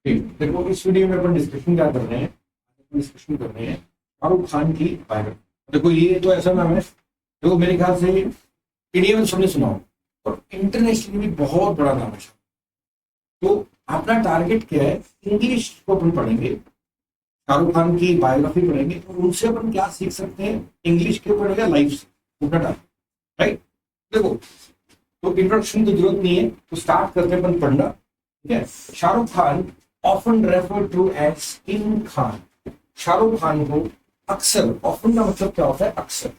देखो इस वीडियो में अपन डिस्कशन क्या कर रहे हैं, डिस्कशन कर रहे हैं शाहरुख खान की बायोपिक। देखो ये तो ऐसा नाम है, देखो मेरे ख्याल से इंडिया में सबने सुना हो और इंटरनेशनली भी बहुत बड़ा नाम है। तो अपना टारगेट क्या है, इंग्लिश को अपन पढ़ेंगे, शाहरुख खान की बायोग्राफी पढ़ेंगे और उनसे अपन क्या सीख सकते हैं, इंग्लिश के पढ़ेगा लाइफ से उनका टारगेट, राइट। देखो तो इंट्रोडक्शन की जरूरत नहीं है, तो स्टार्ट करते हैं अपन पढ़ना, ठीक है। Shahrukh Khan often refer to as king Khan. Shahrukh Khan को अक्सर, ऑफन का मतलब क्या होता है, अक्सर,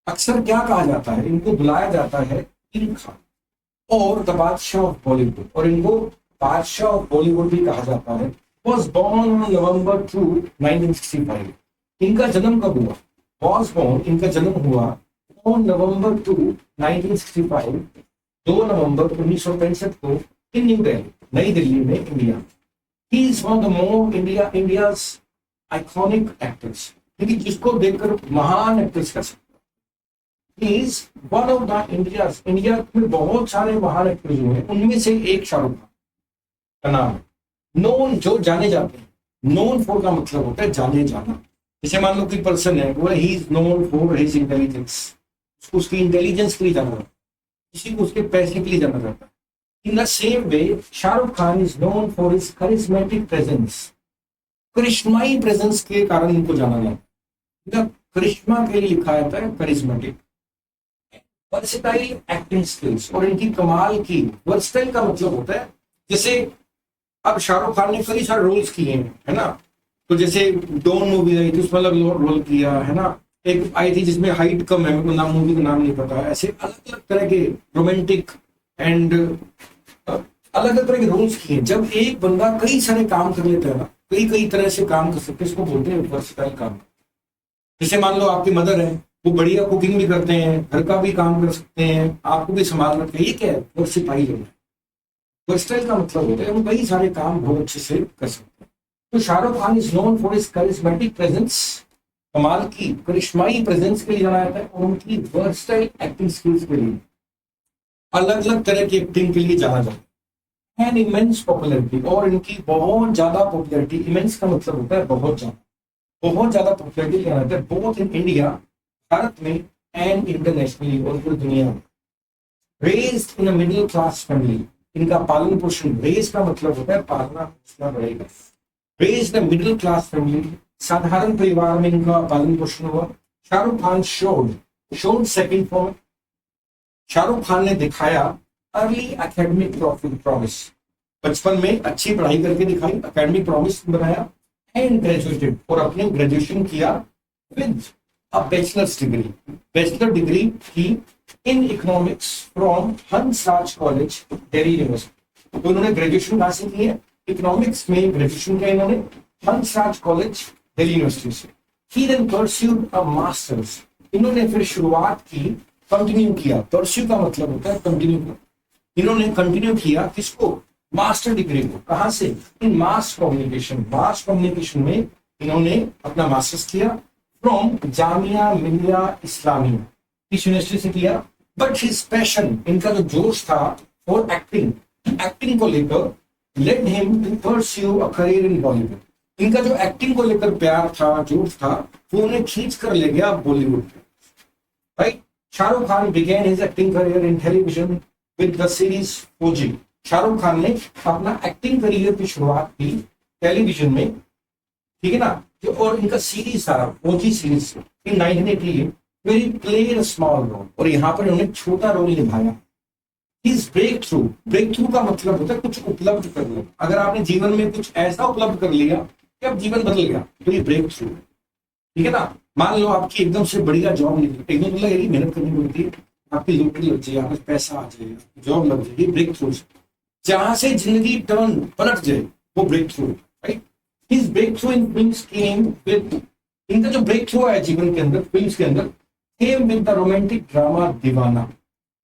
अक्सर क्या कहा जाता है, इनको बुलाया जाता है किंग खान और द बादशाह ऑफ बॉलीवुड, और इनको बादशाह ऑफ बॉलीवुड भी कहा जाता है। Was born on November 2 1965। इनका जन्म कब हुआ, वॉज बॉर्न, इनका जन्म हुआ ऑन नवंबर 2 1965, 2 नवंबर 1965 को इन न्यू दिल्ली, नई दिल्ली में, India. He is one of the more India's iconic actors, क्योंकि जिसको देखकर महान एक्टर्स कर सकते, is one of the India's, India में बहुत सारे महान एक्टर्स हुए हैं, उनमें से एक शाहरुख खान का नाम है। नोन, जो जाने जाते हैं, नोन फॉर का मतलब होता है जाने जाना। जैसे मान लो कोई पर्सन है, वो he is known for his intelligence, उसको उसकी इंटेलिजेंस के लिए जाना जाता है, किसी को उसके पैसे के लिए जाना जाता है। In the same way Shahrukh Khan is known for his charismatic presence, करिश्माई प्रेजेंस के कारण इनको जाना जाता है। करिश्मा के लिए लिखा जाता है करिश्मेटिक। वर्सेटाइल एक्टिंग स्किल्स, और इनकी कमाल की, वर्सेटाइल का मतलब होता है, जैसे अब शाहरुख खान ने कई सारे रोल्स किए हैं, है ना। तो जैसे डॉन मूवी आई थी, उसमें अलग रोल किया, है ना। एक आई थी जिसमें हाइट कम है, मेरे को नाम, मूवी का नाम नहीं पता है। ऐसे अलग अलग तरह के रोमांटिक एंड अलग अलग तरह के रोल्स किए। जब एक बंदा कई सारे काम कर लेता है ना, कई कई तरह से काम कर सकते हैं, इसको बोलते हैं वर्सेटाइल काम। जैसे मान लो आपकी मदर है, वो बढ़िया कुकिंग भी करते हैं, घर का भी काम कर सकते हैं, आपको भी संभाल रखते हैं, ये क्या है, वर्सेटाइल होता है। वर्सेटाइल का मतलब होता है वो कई सारे काम बहुत अच्छे से कर सकते हैं। तो Shahrukh Khan is known for his charismatic presence, कमाल की करिश्माई प्रेजेंस के लिए जाना जाता है, और उनकी वर्सेटाइल एक्टिंग स्किल्स के लिए, अलग अलग तरह की एक्टिंग के लिए जाना जाता है। एंड इमेंस पॉपुलैरिटी, और इनकी बहुत ज्यादा पॉपुलैरिटी, इमेंस का मतलब होता है बहुत ज्यादा, बहुत ज्यादा पॉपुलैरिटी जाना जाता है, बोथ इन इंडिया, भारत में, एंड इंटरनेशनली, और पूरी दुनिया में। Raised in a middle class family, इनका पालन पोषण, रेज का मतलब होता है पालना पोषना बढ़ेगा। Raised in a middle class family, साधारण परिवार में इनका पालन पोषण हुआ। Shahrukh Khan showed second form, Shahrukh Khan ने दिखाया अर्ली एकेडमिक प्रॉमिस, बचपन में अच्छी पढ़ाई करके दिखाई, एकेडमिक प्रॉमिस बनाया, एंड ग्रेजुएटेड, और अपने ग्रेजुएशन किया with a bachelors degree, bachelor degree की in economics from Hansraj college, Delhi university. तो इन्होंने ग्रेजुएशन कहां से की है, इकोनॉमिक्स में ग्रेजुएशन किया इन्होंने हंसराज कॉलेज, दिल्ली यूनिवर्सिटी से। ही देन परस्यूड अ मास्टर्स, इन्होंने फिर शुरुआत की, कंटिन्यू किया, परस्यू का मतलब होता है कंटिन्यू करना। इन्होंने कंटिन्यू किया किसको, मास्टर डिग्री को, कहां से, इन मास कम्युनिकेशन, मास कम्युनिकेशन में इन्होंने अपना मास्टर्स किया फ्रॉम जामिया मिलिया इस्लामिया, इस यूनिवर्सिटी से किया। बट हिज पैशन, इनका जो जोश था फॉर एक्टिंग, एक्टिंग को लेकर, led him to pursue a career in Bollywood, इनका जो एक्टिंग को लेकर प्यार था, जोश था, वो उन्हें खींच कर ले गया बॉलीवुड पे, right. Shahrukh Khan began his acting career in television with the series फौजी। शाहरुख खान ने अपना एक्टिंग करियर की शुरुआत की टेलीविजन में, ठीक है ना, जो, और इनका सीरीज था फौजी series in 1988, where he played a small role, और यहाँ पर उन्होंने छोटा रोल निभाया। His break through का मतलब होता है कुछ उपलब्ध कर लो। अगर आपने जीवन में कुछ ऐसा उपलब्ध कर लिया कि अब जीवन बदल गया, तो ये ब्रेक थ्रू, ठीक है ना। मान लो आपकी एकदम से बढ़िया जॉब निकली, एकदम मतलब यही मेहनत करनी पड़ती है, आपकी लॉटरी लग जाए, आपके पैसा आ जाए, जॉब लग जाए, ये ब्रेक थ्रू। जहां से जिंदगी टर्न पलट जाए, वो breakthrough, right. His breakthrough in films came with, इनका जो ब्रेक थ्रू है जीवन के अंदर, फिल्म्स के अंदर, came with the romantic drama दीवाना।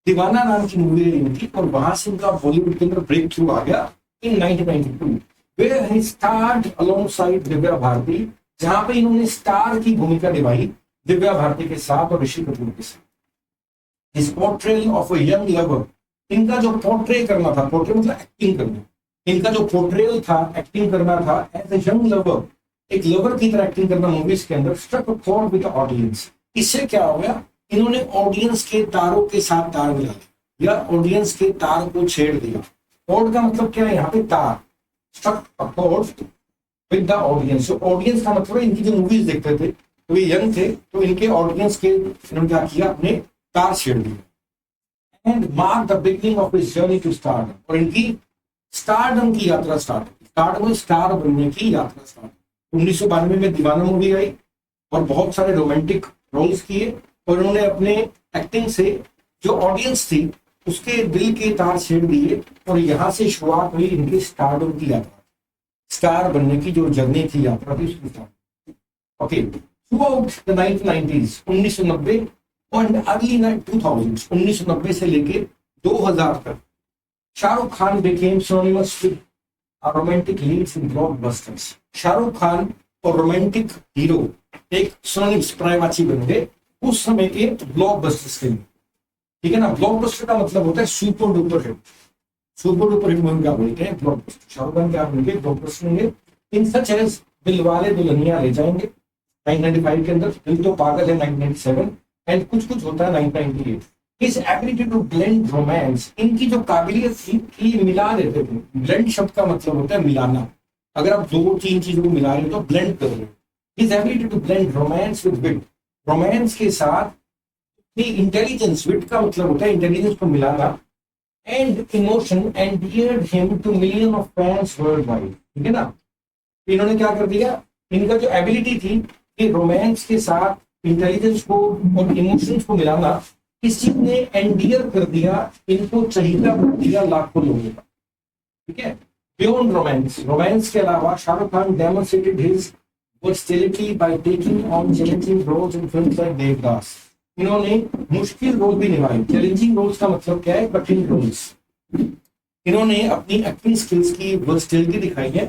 दीवाना नाम की मूवी है इनकी, और वहां से इनका बॉलीवुड के अंदर ब्रेक थ्रू आ गया इन 1992, where he starred alongside Divya Bharti, जहां पे इन्होंने स्टार की भूमिका निभाई दिव्या भारती के साथ और ऋषि कपूर के साथ। His portrayal of a young lover, इनका जो पोर्ट्रे करना था, पोर्ट्रे मतलब एक्टिंग करना, इनका जो पोर्ट्रेयल था, एक्टिंग करना था एज ए यंग लवर, एक लवर की तरह एक्टिंग करना मूवीज के अंदर, struck a chord with the audience. इससे क्या हो गया, इन्होंने ऑडियंस के तारों के साथ तार मिला दिया या ऑडियंस के तार को छेड़ दिया। कॉर्ड का मतलब क्या है यहाँ पे, तार। Struck a chord with the audience, audience का मतलब इनकी जो मूवीज देखते थे तो ये यंग थे, तो इनके ऑडियंस के इन्होंने क्या किया, अपने तार छेड़ दिए। And mark the beginning of his journey to stardom, और इनकी स्टारडम की यात्रा स्टार्ट, स्टारडम स्टार बनने की यात्रा स्टार्ट। 1992 में दीवाना मूवी आई और बहुत सारे रोमांटिक रोल्स किए, और उन्होंने अपने एक्टिंग से जो ऑडियंस थी उसके दिल के तार छेड़ दिए, और यहाँ से शुरुआत हुई इनकी स्टारडम की यात्रा, स्टार बनने की जो जर्नी थी, यात्रा थी, उसकी start. Okay, throughout the 1990s 1990 और अर्ली 2000s 1990 से लेके 2000 तक Shahrukh Khan became synonymous with romantic leads in blockbusters. Shahrukh Khan और रोमांटिक हीरो एक सिनोनिम्स, पर्यायवाची बन गए उस समय के ब्लॉकबस्टर्स के लिए। ठीक है ना, ब्लॉकबस्टर का मतलब होता है super duper hit. Super duper hit movie क्या बोलते हैं, ब्लॉकबस्टर। शाहरुख खान क्या बोलेंगे, ब्लॉकबस्टर होंगे इन सच एज दिलवाले दुल्हनिया ले जाएंगे 1995 के अंदर, दिल तो पागल है 1997, एंड कुछ कुछ होता है 1998। His ability to blend romance, इनकी जो काबिलियत थी कि मिला देते थे। ब्लेंड शब्द का मतलब होता है मिलाना, अगर आप दो तीन चीजों को मिला रहे हो तो ब्लेंड कर रहे हो। His ability to blend romance with wit, romance के साथ इंटेलिजेंस, विट का मतलब होता है इंटेलिजेंस को मिलाना, and emotion endeared him to millions of fans worldwide। ठीक है ना, इन्होंने क्या कर दिया, इनका जो एबिलिटी थी कि रोमांस के साथ इंटेलिजेंस को और इमोशंस को मिलाना, इस चीज ने एंडियर कर दिया, इनको चहीता कर दिया लाखों लोगों का। ठीक है, बियॉन्ड रोमांस, रोमांस के अलावा Shahrukh Khan demonstrated his versatility by taking on challenging roles in films like Devdas. इन्होंने मुश्किल रोल भी निभाए। चैलेंजिंग रोल्स का मतलब क्या है, कठिन रोल्स। इन्होंने अपनी एक्टिंग स्किल्स की वर्सेटिलिटी दिखाई है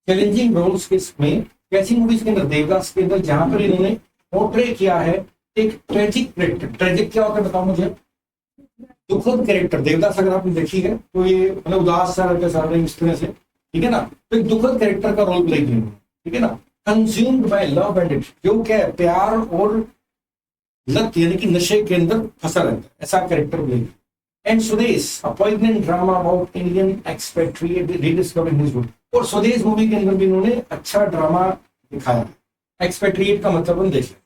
चैलेंजिंग रोल्स के में। कैसी मूवीज के अंदर, देवदास के अंदर, जहां पर इन्होंने पोर्ट्रे किया है एक ट्रेजिक कैरेक्टर। ट्रेजिक क्या होता है बताओ मुझे, दुखद कैरेक्टर। देवदास अगर आपने देखी है तो ये मतलब उदास सा रहता है इस तरह से, ठीक है ना, तो एक दुखद कैरेक्टर का रोल प्ले किया, ठीक है ना। Consumed by love and it, जो क्या है, प्यार और लत यानी कि नशे के अंदर फंसा रहता है, ऐसा character play. And Swades, a poignant drama about Indian expatriate rediscovering his root. और स्वदेश मूवी के अंदर भी इन्होंने अच्छा ड्रामा दिखाया। एक्सपेट्रिएट का मतलब हम देख लें।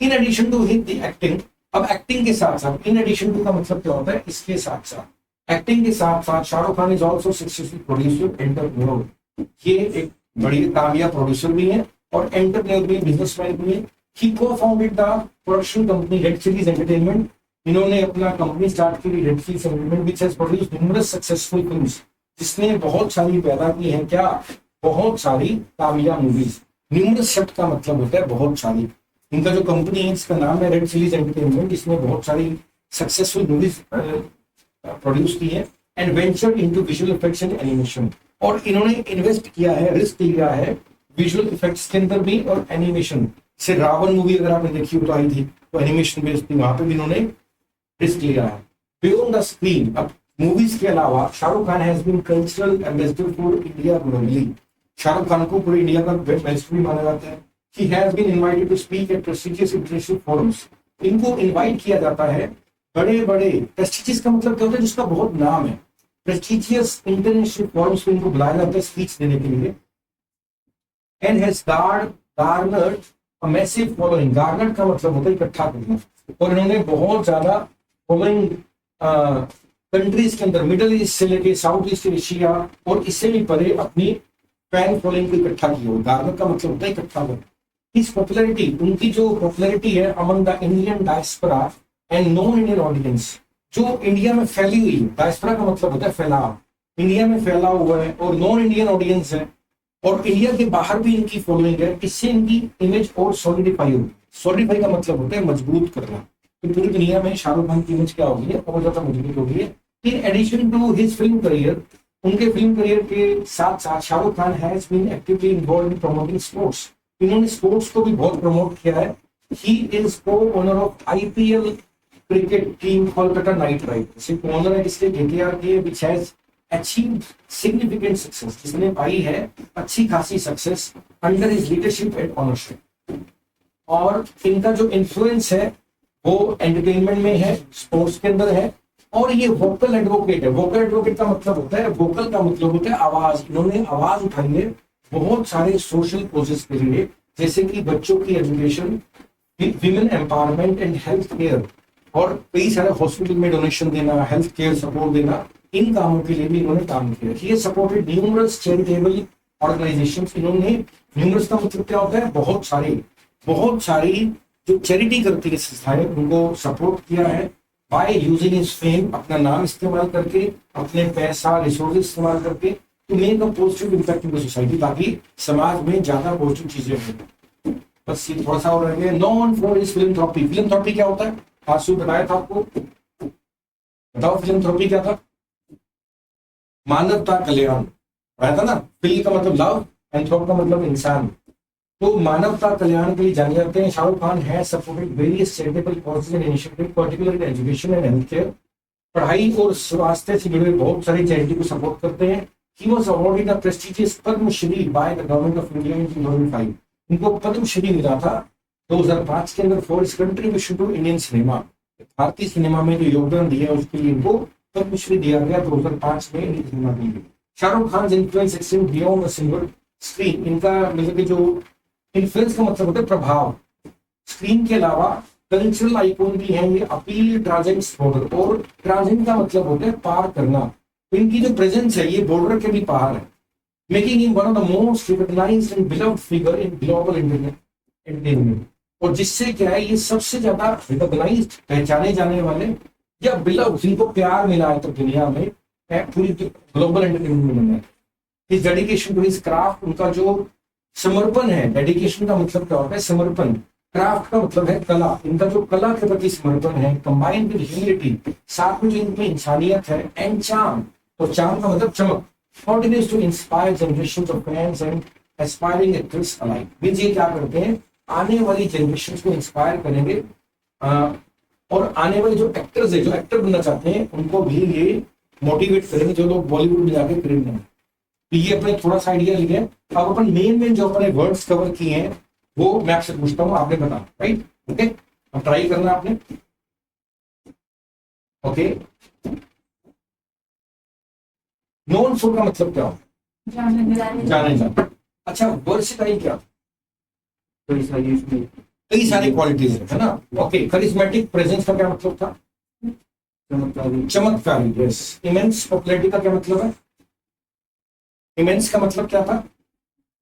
In addition to hit the acting, अब एक्टिंग के साथ साथ, इन एडिशन टू का मतलब क्या होता है, इसके साथ साथ, एक्टिंग के साथ साथ Shahrukh Khan is also successful producer, entrepreneur. ये एक बड़ी कामयाब प्रोड्यूसर भी है और एंटरप्रेन्योर भी, बिजनेसमैन भी है। ही को founded the production company red chillies entertainment. इन्होंने अपना कंपनी स्टार्ट की, red chillies entertainment, which has produced numerous successful films, जिसने बहुत सारी पैदा की है, क्या, बहुत सारी कामयाब मूवीज। न्यूमरस शब्द का मतलब होता है बहुत सारी। इनका जो कंपनी है इसका नाम है रेड चिलीज एंटरटेनमेंट, जिसने बहुत सारी सक्सेसफुल मूवीज प्रोड्यूस की है। And venture into visual effects and animation, और इन्होंने इन्वेस्ट किया है, रिस्क लिया है विजुअल इफेक्ट्स के अंदर भी और एनिमेशन से। रावण मूवी अगर आपने देखी हो तो आई थी, तो एनिमेशन बेस्ड थी, वहां पे भी इन्होंने रिस्क लिया है। बियॉन्ड द स्क्रीन, अब मूवीज के अलावा Shahrukh Khan has been cultural ambassador for India globally. Shahrukh Khan को पूरे इंडिया का एम्बेसडर भी माना जाता है। He has been invited to speak at prestigious international forums. इनको इनवाइट किया जाता है बड़े बड़े, प्रेस्टिजियस का मतलब क्या होता है, जिसका बहुत नाम है, प्रेस्टिजियस इंटरनेशनल फोरम्स पे इनको बुलाया जाता है स्पीच देने के लिए। And has garnered a massive following, garnered का मतलब होता है इकट्ठा करना, और इन्होंने बहुत ज्यादा फॉलोइंग कंट्रीज के अंदर, मिडिल ईस्ट से लेके साउथ ईस्ट एशिया और इससे भी परे अपनी फैन फॉलोइंग को इकट्ठा किया। गार्नर का मतलब होता है इकट्ठा करना। His popularity, उनकी जो पॉपुलैरिटी है among the Indian diaspora and non Indian audience, जो इंडिया में फैली हुई, डायस्पोरा का मतलब होता है फैलाव, इंडिया में फैला हुआ है, और नॉन इंडियन ऑडियंस है, और इंडिया के बाहर भी इनकी फॉलोइंग है। इससे इनकी इमेज और सॉलिडिफाई होगी। सॉलिडिफाई का मतलब होता है मजबूत करना। तो पूरी दुनिया में शाहरुख खान की इमेज क्या हो गई है, बहुत ज्यादा मजबूत हो गई है। In addition to his film career, उनके फिल्म करियर के साथ साथ Shahrukh Khan has been actively involved in promoting sports. इन्होंने स्पोर्ट्स को भी बहुत प्रमोट किया है। He is co-owner of IPL cricket team Kolkata Knight Riders. Owner है किसके, केकेआर के, which has achieve significant success, जिसने पाई है अच्छी खासी success under his leadership and ownership. और इनका जो इन्फ्लुएंस है वो एंटरटेनमेंट में है, स्पोर्ट्स के अंदर है, और ये वोकल एडवोकेट है। वोकल एडवोकेट का मतलब होता है, वोकल का मतलब होता है आवाज। इन्होंने आवाज उठाई है बहुत सारे सोशल कोजेस के लिए, जैसे कि बच्चों की education, women empowerment and health care, और कई सारे हॉस्पिटल में डोनेशन देना, हेल्थ केयर सपोर्ट देना, इन कामों के लिए भी इन्होंने काम किया। ये सपोर्टेड न्यूमरस चैरिटेबल ऑर्गेनाइजेशंस। इन्होंने, न्यूमरस का मतलब क्या होता है, बहुत सारी जो चैरिटी करती है संस्थाएं, उनको सपोर्ट किया है बाय यूजिंग हिज फेम, अपना नाम इस्तेमाल करके, अपने पैसा रिसोर्सेज इस्तेमाल करके, to make a positive impact in the society, ताकि समाज में ज्यादा पॉजिटिव चीजें हों। बस ये थोड़ा सा और रह गया। Non for is philanthropy. Philanthropy क्या होता है, आंसू बताया था आपको, बताओ फिलैंथ्रोपी क्या था? मानवता कल्याण, बताया था ना। फिल का मतलब लव, एंथ्रोप का मतलब इंसान। तो मानवता कल्याण के लिए जाने जाते हैं। शाहरुख खान है supported various charitable causes and initiative, particularly education and health care. पढ़ाई और स्वास्थ्य से जुड़े बहुत सारी चैरिटी को सपोर्ट करते हैं। He was awarded a prestigious Padmashri by the government of India in 2005। उनको पद्मश्री मिला था 2005 के अंदर फॉर इस कंट्रीब्यूशन टू इंडियन सिनेमा। भारतीय सिनेमा में जो योगदान दिया उसके लिए इनको पद्मश्री दिया गया 2005 में इंडियन सिनेमा के लिए। Shahrukh Khan influence extend beyond the single screen. इनका मतलब कि जो इन्फ्लुएंस का मतलब होता है प्रभाव, स्क्रीन के अलावा कल्चरल आइकॉन भी है ये। अपील ट्रांसेंड्स बॉर्डर, और ट्रांसेंड का मतलब होता है पार करना। तो इनकी जो प्रेजेंस है ये बॉर्डर के भी पार है, making him one of the most recognised and beloved figure in global entertainment. और जिससे क्या है, ये सबसे ज्यादा रिकॉग्नाइज्ड, पहचाने जाने वाले या बिलव्ड, जिनको प्यार मिला है तो दुनिया में, पूरी ग्लोबल एंटरटेनमेंट में। His dedication to his craft, उनका जो समर्पण है, डेडिकेशन का मतलब क्या होता है, समर्पण। क्राफ्ट का मतलब है कला, इनका जो कला के प्रति समर्पण है, कंबाइंड विद ह्यूमिलिटी, साथ में जो इनमें इंसानियत है, एंड चार्म, और चार्म का मतलब चमक, continues to inspire generations of fans and aspiring actors alike। Means ये क्या करते हैं, आने वाली जनरेशन को इंस्पायर करेंगे, और आने वाले जो एक्टर्स है, जो एक्टर बनना चाहते हैं, उनको भी ये मोटिवेट करेंगे, जो लोग बॉलीवुड में जाके करेंगे। तो ये अपने थोड़ा सा आइडिया लिया। अब अपन मेन जो अपने वर्ड्स कवर किए हैं वो मैं आपसे पूछता हूँ, आपने बताना, राइट? ओके, अब ट्राई करना आपने। ओके, नोन फॉर का मतलब क्या होता है? जाने जाने। अच्छा, वर्सेटाइल क्या? कई सारी क्वालिटीज है ना। ओके, करिश्मेटिक प्रेजेंस का क्या मतलब था? चमत्कारी। यस। इमेंस पॉपुलैरिटी का क्या मतलब है? इमेंस का मतलब क्या था?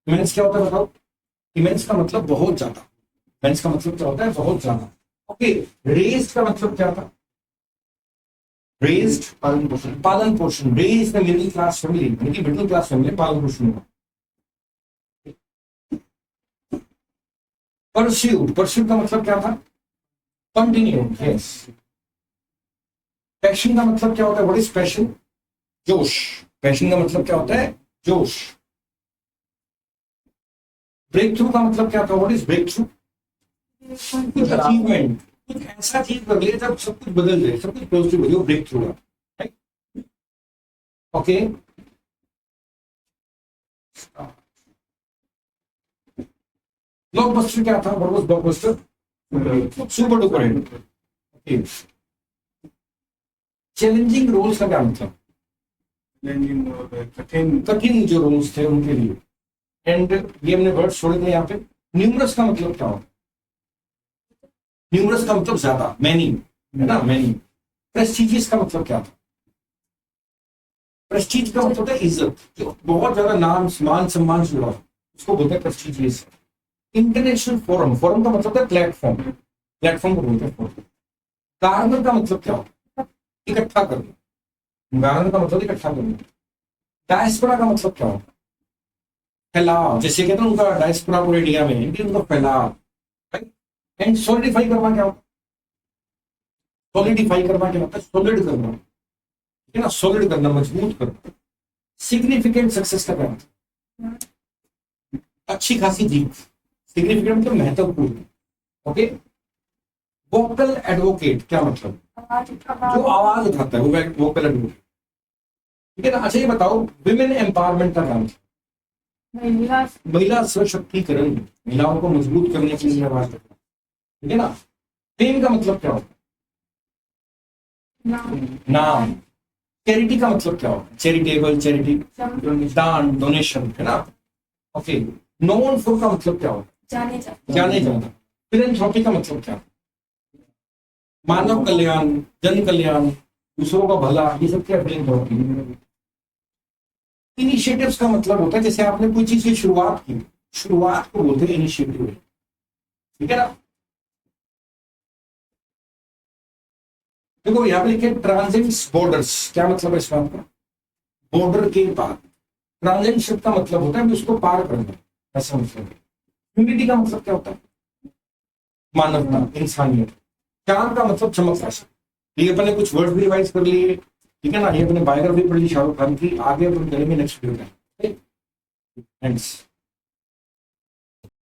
इमेंस क्या होता है बताओ? इमेंस का मतलब बहुत ज्यादा। इमेंस का मतलब क्या होता है? बहुत ज्यादा। ओके, रेज्ड का मतलब क्या था? रेज्ड पालन पोषण। Raised the middle class family, यानी कि मिडिल क्लास फैमिली पालन पोषण हुआ। परस्यूड, परस्यूड का मतलब क्या था? कंटिन्यू। यस। पैशन का मतलब क्या होता है? What is passion? जोश। पैशन का मतलब क्या होता है? जोश। ब्रेक थ्रू का मतलब क्या था? What is breakthrough? कुछ अचीवमेंट, कुछ ऐसा चीज कर लिया जब सब कुछ बदल जाए, सब कुछ पॉजिटिव हो जाए, ब्रेक थ्रू है। ओके, ब्लॉकबस्टर क्या था? What was blockbuster? Super duper hit. Okay, challenging roles का क्या मतलब? कठिन जो रोल्स थे उनके लिए। एंड ये हमने वर्ड छोड़े थे यहाँ पे। न्यूमरस का मतलब क्या होता? न्यूमरस का मतलब ज्यादा, मैनी, है ना, मैनी। प्रेस्टिजियस का मतलब क्या था? प्रेस्टीज का मतलब है इज्जत, जो बहुत ज्यादा नाम मान सम्मान से जुड़ा, उसको बोलते हैं प्रेस्टिजियस। इंटरनेशनल फोरम, फोरम का मतलब है प्लेटफॉर्म, प्लेटफॉर्म को बोलते हैं फोरम। गार्नर का मतलब क्या होता है? इकट्ठा करना। गार्नर का मतलब इकट्ठा करना। डायस्पोरा का मतलब क्या होता है? फैलाव। जैसे कहते हैं उनका डायस्पोरा पूरे इंडिया में है, उनका फैलाव। एंड सॉलिडिफाई करना क्या होता है? सॉलिडिफाई करना क्या होता है? सॉलिड करना, है ना, सॉलिड करना, मजबूत करना। सिग्निफिकेंट सक्सेस का क्या होता है? अच्छी खासी जीत। सिग्निफिकेंट मतलब महत्वपूर्ण। ओके, वोकल एडवोकेट क्या मतलब? जो आवाज उठाता है वो वोकल एडवोकेट। ठीक है ना। अच्छा ये बताओ, विमेन एम्पावरमेंट का नाम क्या? महिला महिला सशक्तिकरण, महिलाओं को मजबूत करने के लिए आवाज रखना, ठीक है ना। फेम का मतलब क्या होता नाम है? नाम। चैरिटी का मतलब क्या होता है? चैरिटेबल, चैरिटी, दान, डोनेशन, है ना। ओके। नोन फॉर का मतलब क्या होता जाने जाते है? जाने जाना। फिलैंथ्रोपी का मतलब क्या होता है? मानव कल्याण, जन कल्याण, दूसरों का भला, ये सब क्या फिलैंथ्रोपी। इनिशिएटिव्स का मतलब होता है जैसे आपने कोई चीज की शुरुआत की, शुरुआत को बोलते हैं इनिशिएटिव, ठीक है ना। देखो यहाँ पे लिखे ट्रांसेंड्स बॉर्डर्स, क्या मतलब है इस बात का? बॉर्डर के पार। ट्रांसेंड शब्द का मतलब होता है कि उसको पार करना, ऐसा मतलब। ह्यूमैनिटी का मतलब क्या होता है? मानवता, इंसानियत। चांद का मतलब चमक ऐसा। ये अपने कुछ वर्ड भी रिवाइज कर लिए, ठीक है ना। ये अपने बायोग्राफी पढ़ ली शाहरुख खान की, आगे अपन करेंगे नेक्स्ट वीडियो में। थैंक्स।